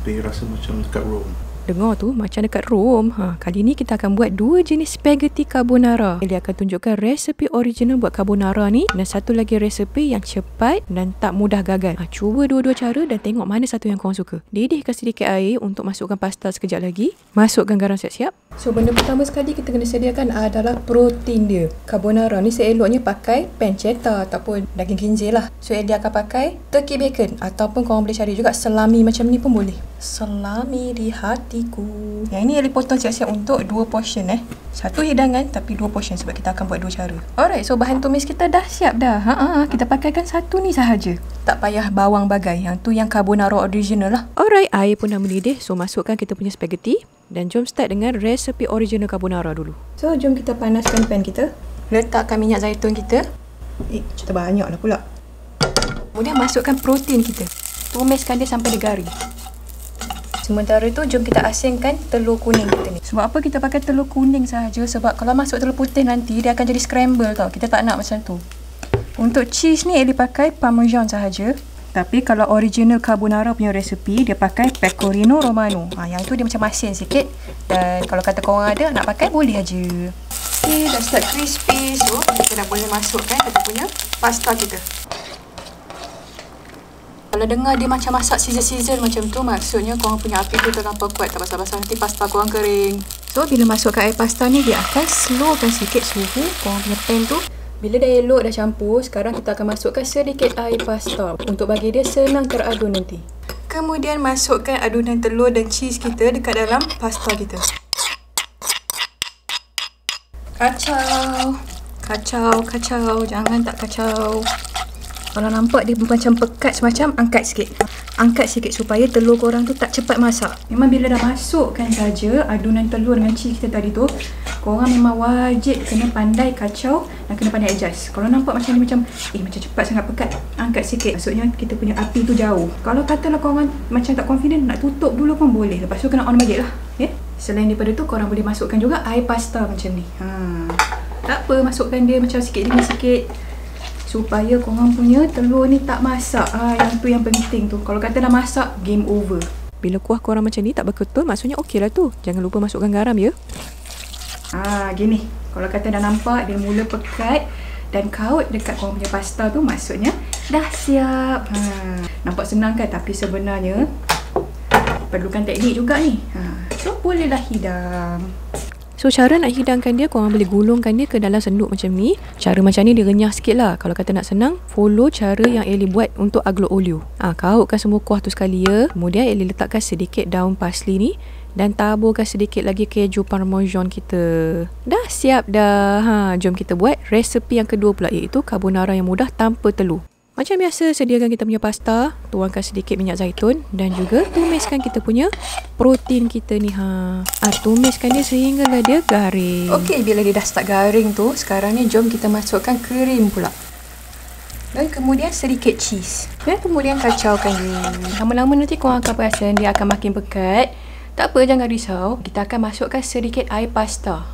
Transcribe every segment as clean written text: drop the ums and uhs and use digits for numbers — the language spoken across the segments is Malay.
Tapi rasa macam dekat Rome. Dengar tu macam dekat Rome. Kali ni kita akan buat 2 jenis spaghetti carbonara. Dia akan tunjukkan resepi original buat carbonara ni dan satu lagi resepi yang cepat dan tak mudah gagal. Cuba dua-dua cara dan tengok mana satu yang korang suka. Didihkan sedikit air untuk masukkan pasta sekejap lagi. Masukkan garam siap-siap. So benda pertama sekali kita kena sediakan adalah protein dia. Carbonara ni seeloknya pakai pancetta ataupun daging kinjil lah. So dia akan pakai turkey bacon ataupun korang boleh cari juga salami macam ni pun boleh. Salami di hatiku. Yang ini Eli potong siap-siap untuk 2 portion Satu hidangan tapi 2 portion sebab kita akan buat 2 cara. Alright, so bahan tumis kita dah siap dah. Kita pakaikan satu ni sahaja. Tak payah bawang bagai. Yang tu yang carbonara original lah. Alright, air pun dah mendidih. So masukkan kita punya spaghetti. Dan jom start dengan resepi original carbonara dulu. So jom kita panaskan pan kita. Letakkan minyak zaitun kita. Cerita banyak lah pula. Kemudian masukkan protein kita. Tumiskan dia sampai dia garing. Sementara tu jom kita asingkan telur kuning kita ni. Sebab apa kita pakai telur kuning sahaja? Sebab kalau masuk telur putih nanti dia akan jadi scramble tau. Kita tak nak macam tu. Untuk cheese ni Eli pakai parmesan sahaja. Tapi kalau original carbonara punya resepi dia pakai pecorino romano. Yang tu dia macam masin sikit. Dan kalau kata korang ada nak pakai boleh aja. Okay, dah start crispy. So kita dah boleh masukkan kita punya pasta kita. Kalau dengar dia macam masak sizzle-sizzle macam tu, maksudnya korang punya api tu terlampau kuat. Tak basah-basah nanti pasta korang kering. So bila masukkan air pasta ni, dia akan slowkan sikit suhu korang punya pan tu. Bila dah elok dah campur, sekarang kita akan masukkan sedikit air pasta untuk bagi dia senang teradun nanti. Kemudian masukkan adunan telur dan cheese kita dekat dalam pasta kita. Kacau. Kacau. Jangan tak kacau. Kalau nampak dia macam pekat semacam, angkat sikit. Angkat sikit supaya telur korang tu tak cepat masak. Memang bila dah masukkan saja adunan telur dengan cheese kita tadi tu, korang memang wajib kena pandai kacau dan kena pandai adjust. Kalau nampak macam ni macam cepat sangat pekat, angkat sikit. Maksudnya kita punya api tu jauh. Kalau katalah korang macam tak confident, nak tutup dulu pun boleh. Lepas tu kena on balik lah. Selain daripada tu, korang boleh masukkan juga air pasta macam ni. Tak apa, masukkan dia macam sikit demi sikit. Supaya korang punya telur ni tak masak. Yang tu yang penting tu. Kalau kata dah masak, game over. Bila kuah korang macam ni tak berketul, maksudnya okey lah tu. Jangan lupa masukkan garam ya. Gini. Kalau kata dah nampak dia mula pekat dan kaut dekat korang punya pasta tu, maksudnya dah siap. Nampak senang kan? Tapi sebenarnya perlukan teknik juga ni. So bolehlah hidang. So cara nak hidangkan dia, korang boleh gulungkan dia ke dalam senduk macam ni. Cara macam ni dia renyah sikit lah. Kalau kata nak senang, follow cara yang Eli buat untuk aglio olio. Kautkan semua kuah tu sekali ya. Kemudian Eli letakkan sedikit daun parsley ni. Dan taburkan sedikit lagi keju parmesan kita. Dah siap dah. Jom kita buat resepi yang kedua pula, iaitu carbonara yang mudah tanpa telur. Macam biasa, sediakan kita punya pasta, tuangkan sedikit minyak zaitun dan juga tumiskan kita punya protein kita ni. Tumiskan dia sehinggalah dia garing. Okey, bila dia dah start garing tu, sekarang ni jom kita masukkan krim pula. Dan kemudian sedikit cheese. Dan kemudian kacaukan dia. Lama-lama nanti korang akan perasan dia akan makin pekat. Tak apa, jangan risau. Kita akan masukkan sedikit air pasta.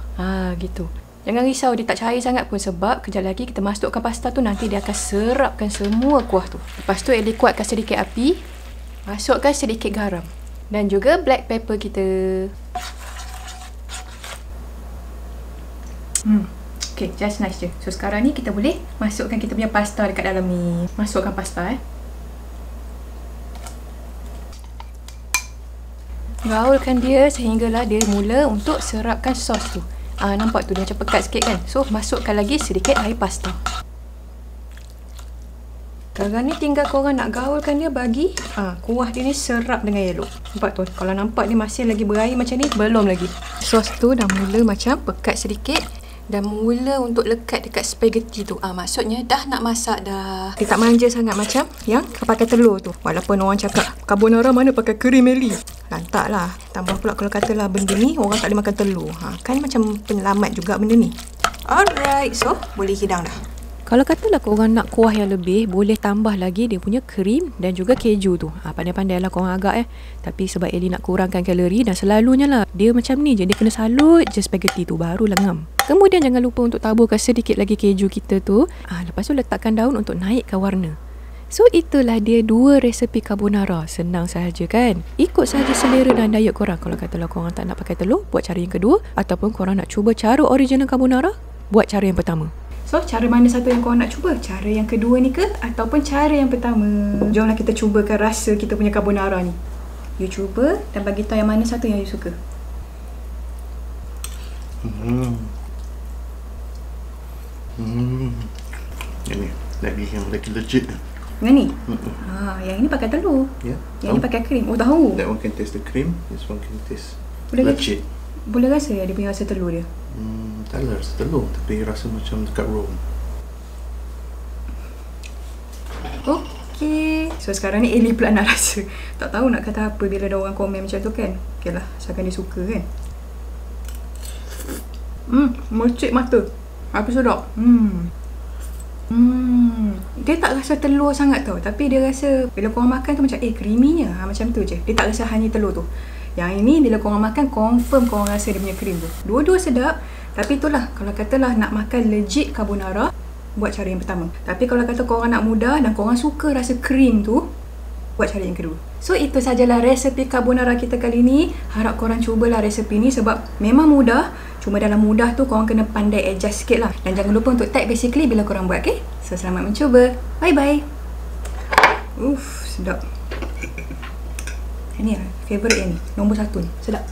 Gitu. Jangan risau dia tak cair sangat pun, sebab kejap lagi kita masukkan pasta tu nanti dia akan serapkan semua kuah tu. Lepas tu Eli kuatkan sedikit api. Masukkan sedikit garam. Dan juga black pepper kita. Okay, just nice je. So sekarang ni kita boleh masukkan kita punya pasta dekat dalam ni. Masukkan pasta Gaulkan dia sehinggalah dia mula untuk serapkan sos tu. Nampak tu dia macam pekat sikit kan. So masukkan lagi sedikit air pasta. Sekarang ni tinggal korang nak gaulkan dia bagi kuah dia ni serap dengan elok. Nampak tu, kalau nampak dia masih lagi berair macam ni, belum lagi. Sos tu dah mula macam pekat sedikit dan mula untuk lekat dekat spaghetti tu. Maksudnya dah nak masak dah. Dia tak manja sangat macam yang pakai telur tu. Walaupun orang cakap carbonara mana pakai krim Eli. Lantak lah. Tambah pula kalau katalah benda ni orang tak boleh makan telur. Kan macam penyelamat juga benda ni. Alright, so boleh hidang dah. Kalau katalah korang nak kuah yang lebih, boleh tambah lagi dia punya krim dan juga keju tu. Pandai-pandai lah korang agak Tapi sebab Eli nak kurangkan kalori dan selalunya lah dia macam ni je. Dia kena salut je spaghetti tu, barulah ngam. Kemudian jangan lupa untuk taburkan sedikit lagi keju kita tu. Lepas tu letakkan daun untuk naikkan warna. So itulah dia 2 resepi carbonara. Senang sahaja kan? Ikut sahaja selera dan diet korang. Kalau katalah korang tak nak pakai telur, buat cara yang kedua. Ataupun korang nak cuba cara original carbonara, buat cara yang pertama. So, cara mana satu yang korang nak cuba? Cara yang kedua ni ke? Ataupun cara yang pertama? Jomlah kita cubakan rasa kita punya carbonara ni. You cuba dan bagi tahu yang mana satu yang you suka. Ini lagi yang lagi legit. Yang ni? Yang ini pakai telur. Yang ni pakai krim. Oh, tahu. That one can taste the cream. This one can taste Boleh legit. Boleh rasa dia punya rasa telur dia? Tak lah rasa telur, tapi rasa macam dekat roll. Okey. So sekarang ni Ellie pula nak rasa. Tak tahu nak kata apa bila ada orang komen macam tu kan. Okey lah, asalkan dia suka kan. Mercik mata. Apa sedap. Dia tak rasa telur sangat tau. Tapi dia rasa bila korang makan tu macam creaminya. Macam tu je. Dia tak rasa hanya telur tu. Yang ini bila korang makan confirm korang rasa dia punya krim tu. Dua-dua sedap. Tapi itulah, kalau katalah nak makan legit carbonara, buat cara yang pertama. Tapi kalau kata korang nak mudah dan korang suka rasa krim tu, buat cara yang kedua. So itu sajalah resepi carbonara kita kali ni. Harap korang cubalah resepi ni sebab memang mudah. Cuma dalam mudah tu korang kena pandai adjust sikit lah. Dan jangan lupa untuk tag basically bila korang buat, okay? So selamat mencuba. Bye bye. Sedap. Ini lah favourite yang ni. Nombor 1 ni. Sedap.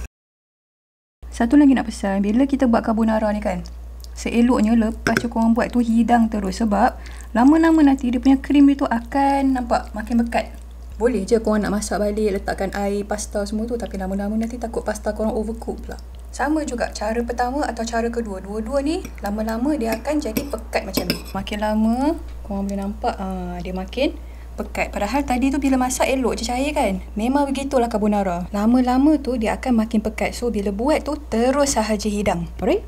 Satu lagi nak pesan, bila kita buat carbonara ni kan, seeloknya lepas je korang buat tu hidang terus. Sebab lama-lama nanti dia punya krim dia tu akan nampak makin pekat. Boleh je korang nak masak balik, letakkan air, pasta semua tu. Tapi lama-lama nanti takut pasta korang overcook pula. Sama juga cara pertama atau cara kedua. Dua-dua ni lama-lama dia akan jadi pekat macam ni. Makin lama korang boleh nampak dia makin pekat. Padahal tadi tu bila masak elok je cair kan. Memang begitulah carbonara. Lama-lama tu dia akan makin pekat. So bila buat tu terus sahaja hidang. Alright?